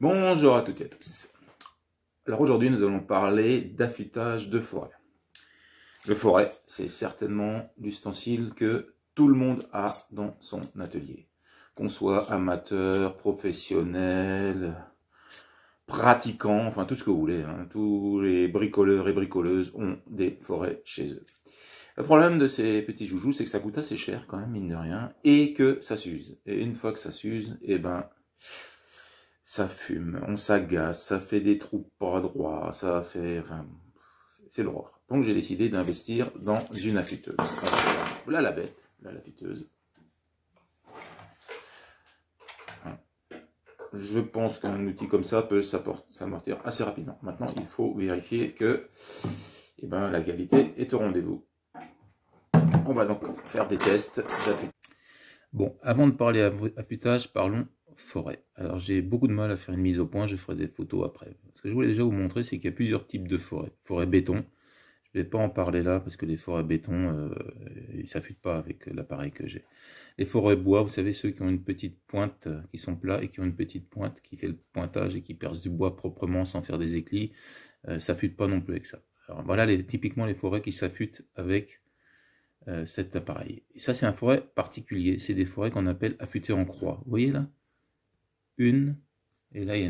Bonjour à toutes et à tous. Alors aujourd'hui nous allons parler d'affûtage de forêt. Le forêt, c'est certainement l'ustensile que tout le monde a dans son atelier. Qu'on soit amateur, professionnel, pratiquant, enfin tout ce que vous voulez. Tous les bricoleurs et bricoleuses ont des forêts chez eux. Le problème de ces petits joujoux, c'est que ça coûte assez cher quand même, mine de rien, et que ça s'use. Et une fois que ça s'use, eh ben, ça fume, on s'agace, ça fait des trous pas droits, ça fait... Enfin, c'est l'horreur. Donc j'ai décidé d'investir dans une affûteuse. Voilà la bête, là l'affûteuse. Je pense qu'un outil comme ça peut s'amortir assez rapidement. Maintenant, il faut vérifier que eh ben, la qualité est au rendez-vous. On va donc faire des tests d'affûtage. Bon, avant de parler affûtage, parlons forêt. Alors j'ai beaucoup de mal à faire une mise au point, je ferai des photos après. Ce que je voulais déjà vous montrer, c'est qu'il y a plusieurs types de forêts. Forêt béton, je ne vais pas en parler là, parce que les forêts béton, ils ne s'affûtent pas avec l'appareil que j'ai. Les forêts bois, vous savez, ceux qui ont une petite pointe, qui sont plats et qui ont une petite pointe qui fait le pointage et qui perce du bois proprement sans faire des éclis, s'affûtent pas non plus avec ça. Alors voilà typiquement les forêts qui s'affûtent avec cet appareil. Et ça c'est un forêt particulier, c'est des forêts qu'on appelle affûtées en croix. Vous voyez là? Une, et là il y a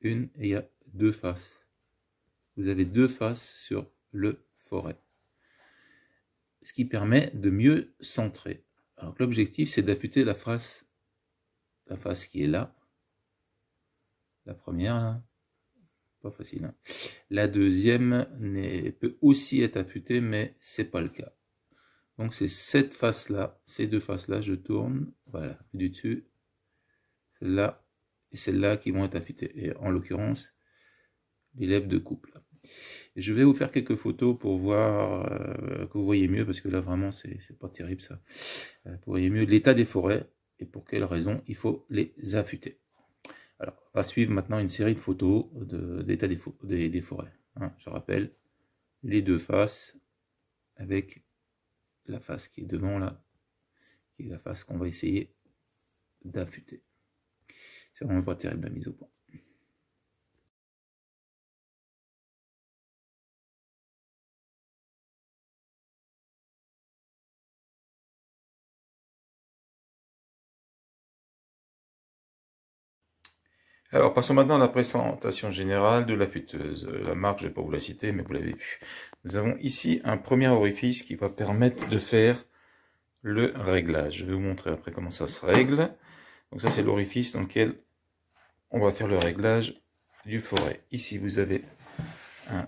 une et il y a deux faces. Vous avez deux faces sur le forêt. Ce qui permet de mieux centrer. Alors l'objectif c'est d'affûter la face qui est là. La première là, pas facile. Hein. La deuxième peut aussi être affûtée, mais c'est pas le cas. Donc c'est cette face-là, ces deux faces-là, je tourne, voilà, du dessus, celle-là et celle-là qui vont être affûtées. Et en l'occurrence, les lèvres de couple. Et je vais vous faire quelques photos pour voir que vous voyez mieux, parce que là vraiment c'est pas terrible ça. Vous voyez mieux l'état des forêts et pour quelles raisons il faut les affûter. Alors, on va suivre maintenant une série de photos d'état des forêts. Hein, je rappelle, les deux faces avec la face qui est devant là, qui est la face qu'on va essayer d'affûter. C'est vraiment pas terrible la mise au point. Alors passons maintenant à la présentation générale de l'affûteuse. La marque, je ne vais pas vous la citer, mais vous l'avez vu. Nous avons ici un premier orifice qui va permettre de faire le réglage. Je vais vous montrer après comment ça se règle. Donc ça c'est l'orifice dans lequel on va faire le réglage du forêt. Ici vous avez un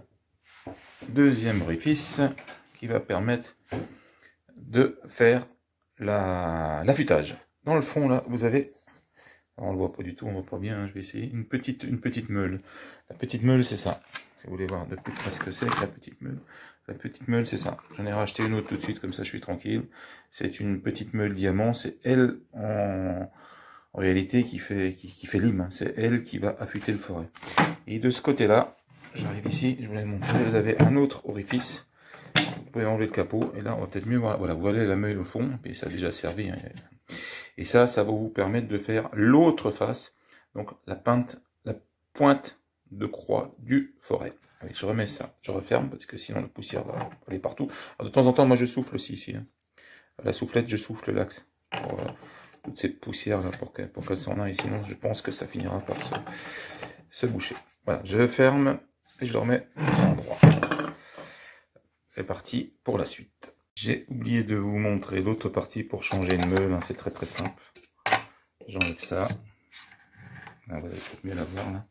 deuxième orifice qui va permettre de faire l'affûtage. Dans le fond là vous avez, alors on le voit pas du tout, on voit pas bien, hein, je vais essayer, une petite meule. La petite meule c'est ça, si vous voulez voir de plus près ce que c'est que la petite meule. La petite meule c'est ça, j'en ai racheté une autre tout de suite, comme ça je suis tranquille. C'est une petite meule diamant, c'est elle en réalité qui fait lime, hein. C'est elle qui va affûter le forêt. Et de ce côté là, j'arrive ici, je vous l'ai montré, vous avez un autre orifice. Vous pouvez enlever le capot, et là on va peut-être mieux voir, voilà, vous voyez la meule au fond, et ça a déjà servi. Hein. Et ça va vous permettre de faire l'autre face, donc la pointe de croix du forêt. Allez, je remets ça, je referme, parce que sinon la poussière va aller partout. Alors, de temps en temps, moi je souffle aussi ici. Hein. La soufflette, je souffle l'axe. Toute cette poussière là pour qu'elle s'en aille, sinon je pense que ça finira par se boucher. Voilà, je ferme et je le remets à l'endroit. C'est parti pour la suite. J'ai oublié de vous montrer l'autre partie pour changer une meule, hein, c'est très très simple. J'enlève ça. Là, vous allez peut-être mieux la voir là.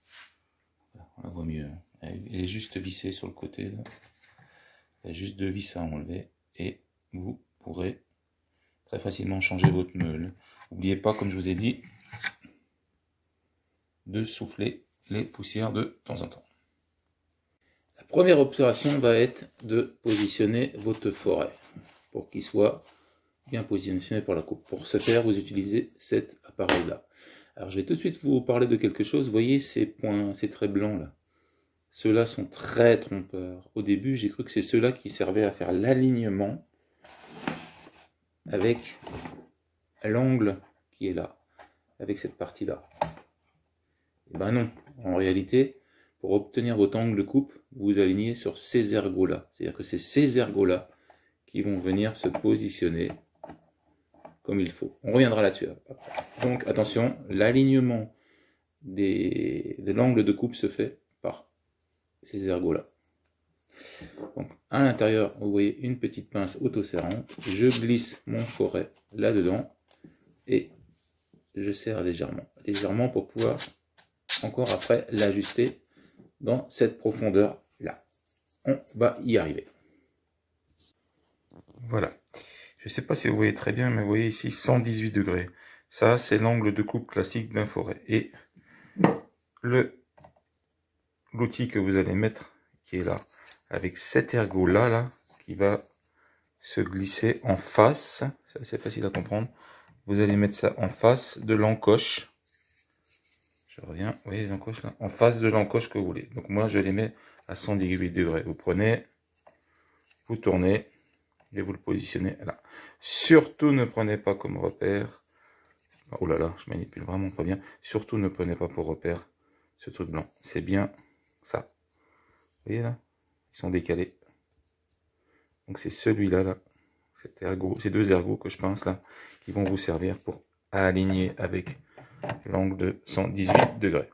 On la voit mieux. Elle est juste vissée sur le côté là. Il y a juste deux vis à enlever et vous pourrez très facilement changer votre meule. N'oubliez pas, comme je vous ai dit, de souffler les poussières de temps en temps. La première observation va être de positionner votre forêt pour qu'il soit bien positionné pour la coupe. Pour ce faire, vous utilisez cet appareil-là. Alors, je vais tout de suite vous parler de quelque chose. Vous voyez ces points, ces traits blancs là. Ceux-là sont très trompeurs. Au début, j'ai cru que c'est ceux-là qui servaient à faire l'alignement avec l'angle qui est là, avec cette partie-là. Eh ben non, en réalité, pour obtenir votre angle de coupe, vous alignez sur ces ergots-là. C'est-à-dire que c'est ces ergots-là qui vont venir se positionner comme il faut. On reviendra là-dessus après. Donc attention, l'alignement de l'angle de coupe se fait par ces ergots-là. Donc à l'intérieur, vous voyez une petite pince auto-serrante. Je glisse mon forêt là-dedans et je serre légèrement pour pouvoir encore après l'ajuster dans cette profondeur-là. On va y arriver. Voilà. Je ne sais pas si vous voyez très bien, mais vous voyez ici 118 degrés. Ça, c'est l'angle de coupe classique d'un forêt. Et l'outil que vous allez mettre, qui est là, avec cet ergot-là, là, qui va se glisser en face, c'est assez facile à comprendre. Vous allez mettre ça en face de l'encoche. Je reviens, vous voyez l'encoche là, en face de l'encoche que vous voulez. Donc moi, je les mets à 118 degrés. Vous prenez, vous tournez, et vous le positionnez là. Surtout ne prenez pas comme repère, oh là là, je manipule vraiment pas bien, surtout ne prenez pas pour repère ce truc blanc, c'est bien ça. Vous voyez là, ils sont décalés. Donc c'est celui-là, là, cet ergot, ces deux ergots que je pince là, qui vont vous servir pour aligner avec l'angle de 118 degrés.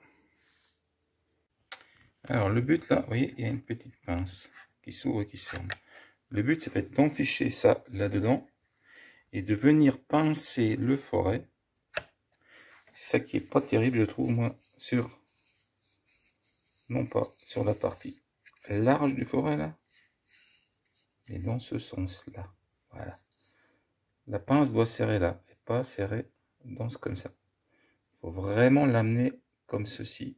Alors le but là, vous voyez, il y a une petite pince qui s'ouvre et qui se ferme. Le but, ça va être d'enficher ça là-dedans et de venir pincer le forêt. C'est ça qui est pas terrible, je trouve, moi, non pas sur la partie large du forêt, là, mais dans ce sens-là. Voilà. La pince doit serrer là, et pas serrer comme ça. Il faut vraiment l'amener comme ceci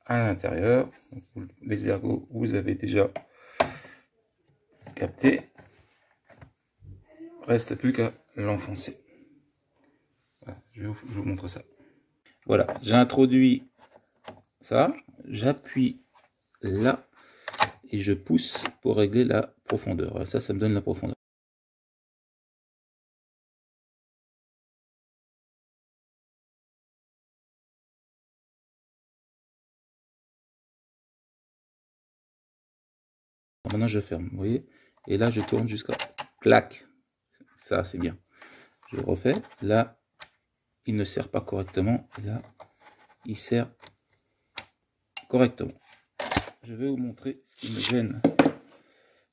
à l'intérieur. Les ergots, vous avez déjà capté. Reste plus qu'à l'enfoncer. Voilà, je vous montre ça. Voilà, j'ai introduit ça, j'appuie là et je pousse pour régler la profondeur. Ça me donne la profondeur. Maintenant je ferme, vous voyez, et là je tourne jusqu'à clac. Ça c'est bien. Je refais. Là, il ne serre pas correctement. Et là, il serre correctement. Je vais vous montrer ce qui me gêne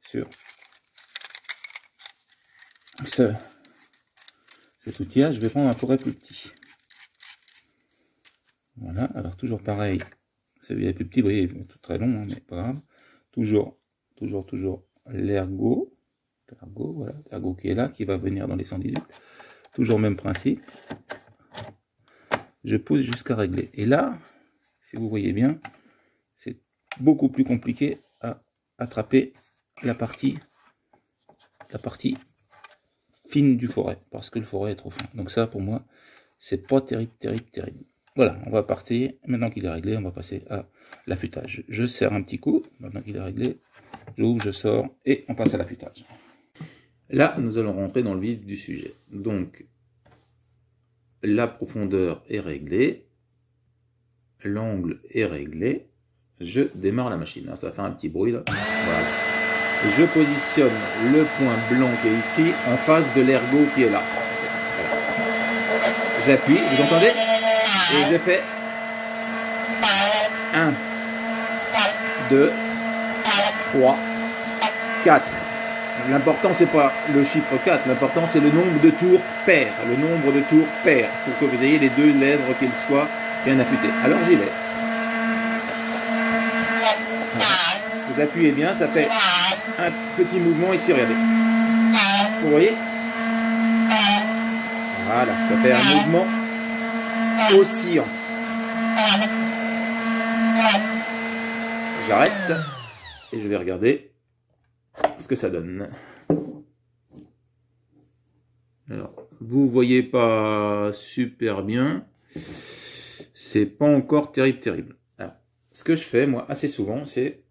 sur cet outil-là. Je vais prendre un forêt plus petit. Voilà, alors toujours pareil. Celui-là est plus petit, vous voyez, il est tout très long, hein, mais pas grave. Toujours l'ergot. Voilà, l'ergot qui est là, qui va venir dans les 118. Toujours même principe. Je pousse jusqu'à régler. Et là, si vous voyez bien, c'est beaucoup plus compliqué à attraper la partie fine du forêt, parce que le forêt est trop fin. Donc ça, pour moi, c'est pas terrible. Voilà, on va partir, maintenant qu'il est réglé, on va passer à l'affûtage. Je serre un petit coup, maintenant qu'il est réglé, j'ouvre, je sors, et on passe à l'affûtage. Là, nous allons rentrer dans le vif du sujet. Donc, la profondeur est réglée, l'angle est réglé, je démarre la machine. Ça va faire un petit bruit là. Voilà. Je positionne le point blanc qui est ici en face de l'ergot qui est là. Voilà. J'appuie, vous entendez? Et je fais 1, 2, 3, 4. L'important c'est pas le chiffre 4, l'important c'est le nombre de tours pair. Le nombre de tours pair pour que vous ayez les deux lèvres qu'ils soient bien affûtés. Alors j'y vais. Voilà. Vous appuyez bien, ça fait un petit mouvement ici, regardez. Vous voyez? Voilà, ça fait un mouvement oscillant. J'arrête et je vais regarder ce que ça donne. Alors, vous voyez pas super bien, c'est pas encore terrible. Alors, ce que je fais moi assez souvent, c'est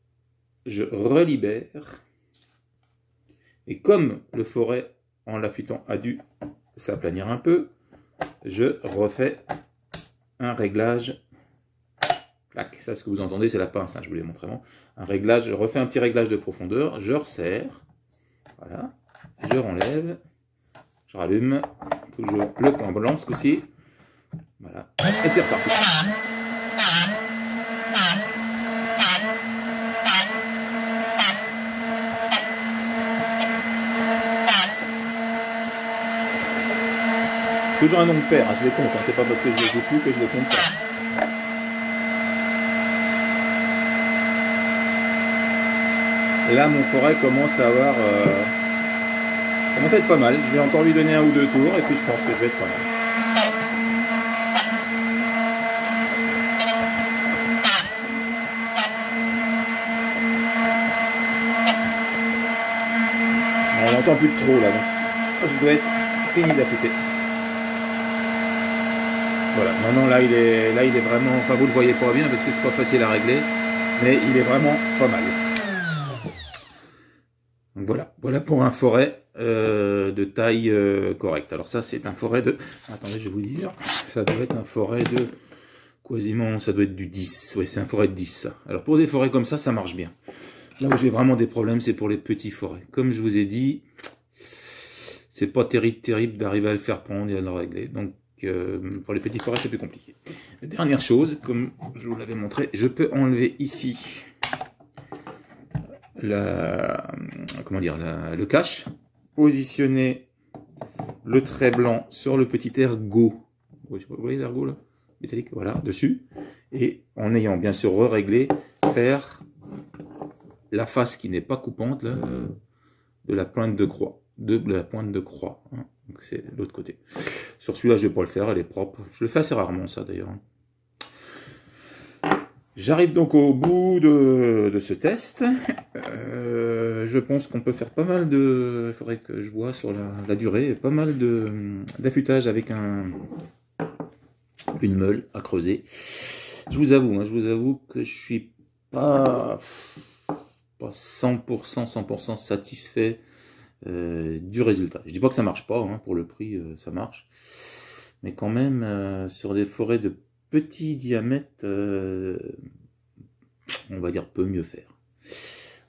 je relibère, et comme le forêt en l'affûtant a dû s'aplanir un peu, je refais un réglage Clac, ça ce que vous entendez, c'est la pince, hein, je vous l'ai montré avant. Un réglage, je refais un petit réglage de profondeur, je resserre, voilà, je renlève, je rallume, toujours le point blanc ce coup-ci, voilà, et c'est reparti. Toujours un nombre pair, hein, je les compte, hein, c'est pas parce que je les joue plus que je les compte pas. Et là, mon forêt commence à avoir, commence à être pas mal. Je vais encore lui donner un ou deux tours et puis je pense que je vais être pas mal. On n'entend plus de trop là, donc je dois être fini d'affûter. Voilà, maintenant là il est vraiment, enfin vous le voyez pas bien parce que c'est pas facile à régler, mais il est vraiment pas mal. Donc voilà pour un forêt de taille correcte. Alors ça c'est un forêt de, attendez je vais vous dire, ça doit être un forêt de, quasiment ça doit être du 10, oui c'est un forêt de 10 ça. Alors pour des forêts comme ça marche bien. Là où j'ai vraiment des problèmes c'est pour les petits forêts. Comme je vous ai dit, c'est pas terrible d'arriver à le faire prendre et à le régler. Donc pour les petits forêts c'est plus compliqué. Dernière chose, comme je vous l'avais montré, je peux enlever ici le cache, positionner le trait blanc sur le petit ergot. Vous voyez l'ergot là, métallique, voilà, dessus, et en ayant bien sûr réglé, faire la face qui n'est pas coupante là, de la pointe de croix, hein. Donc c'est l'autre côté. Sur celui-là, je vais pas le faire, elle est propre. Je le fais assez rarement, ça d'ailleurs. J'arrive donc au bout de ce test. Je pense qu'on peut faire pas mal de... Il faudrait que je vois sur la durée, pas mal d'affûtage avec une meule à creuser. Je vous avoue que je suis pas 100% satisfait du résultat. Je dis pas que ça marche pas, hein, pour le prix ça marche, mais quand même sur des forêts de petit diamètre, on va dire peut mieux faire.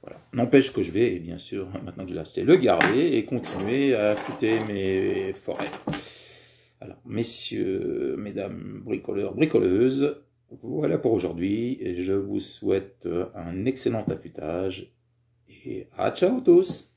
Voilà. N'empêche que je vais, bien sûr, maintenant que je l'ai acheté, le garder et continuer à affûter mes forêts. Alors, messieurs, mesdames, bricoleurs, bricoleuses, voilà pour aujourd'hui. Je vous souhaite un excellent affûtage et à ciao tous!